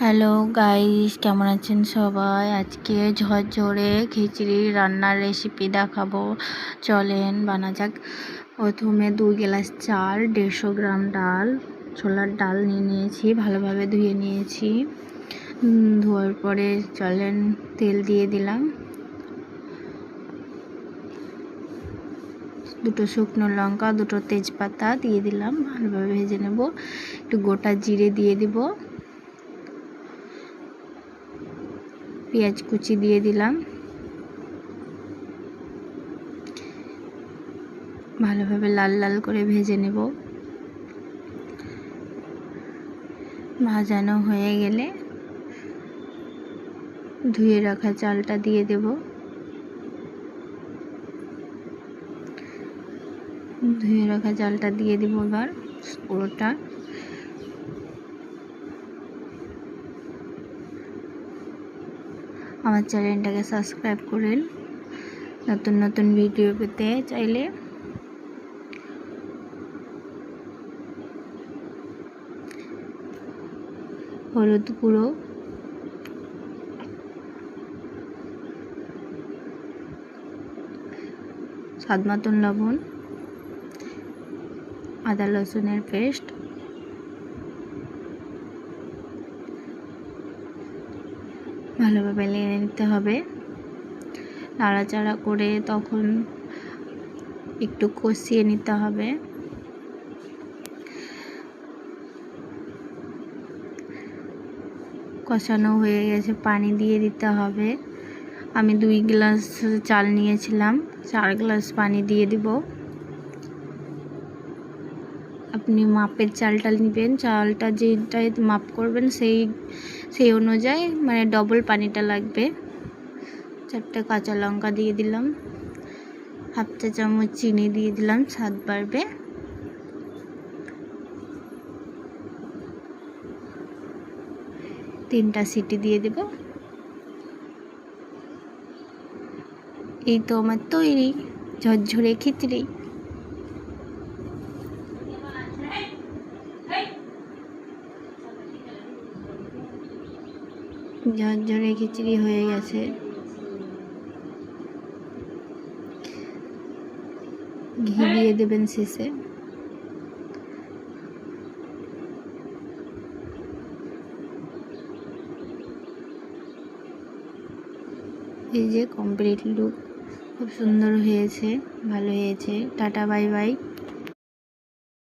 Hello guys, কেমন আছেন সবাই? আজকে ঝরঝরে খিচুড়ি রান্নার রেসিপি দেখাবো। চলেন বানা যাক। প্রথমে 2 গ্লাস চাল, 150 গ্রাম ডাল, ছোলার ডাল নিয়েছি, ভালোভাবে ধুয়ে নিয়েছি। ধোয়ার পরে চলেন তেল দিয়ে দিলাম, 2টো শুকনো লঙ্কা, 2টো তেজপাতা দিয়ে দিলাম, ভালোভাবে ভেজে নেব। একটু গোটা জিরে দিয়ে দিব, পেঁয়াজ কুচি দিয়ে দিলাম, ভালোভাবে লাল লাল করে ভেজে নেব। ভাজানো হয়ে গেলে ধুয়ে রাখা চালটা দিয়ে দেব। ধুয়ে রাখা চালটা দিয়ে দিব এবার পুরোটা। আমার চ্যানেলটাকে সাবস্ক্রাইব করেন নতুন নতুন ভিডিও পেতে চাইলে। হলুদ গুঁড়ো, স্বাদ মতন লবণ, আদা রসুনের পেস্ট, ভালোভাবে নেড়ে নিতে হবে। নাড়াচাড়া করে তখন একটু কষিয়ে নিতে হবে। কষানো হয়ে গেছে, পানি দিয়ে দিতে হবে। আমি 2 গ্লাস চাল নিয়েছিলাম, 4 গ্লাস পানি দিয়ে দিব। আপনি মাপের চালটা নেবেন, চালটা যেটাই মাপ করবেন সেই অনুযায়ী মানে ডবল পানিটা লাগবে। 4টে কাঁচা লঙ্কা দিয়ে দিলাম, হাফ চা চামচ চিনি দিয়ে দিলাম, স্বাদ বাড়বে। তিনটা সিটি দিয়ে দেব। এই তো আমার তৈরি ঝরঝরে খিচুড়ি। ঝরঝরে খিচুড়ি হয়ে গেছে। ঘি দিয়ে দেবেন শেষে। এই যে কমপ্লিট লুক, খুব সুন্দর হয়েছে, ভালো হয়েছে। Tata, bye bye.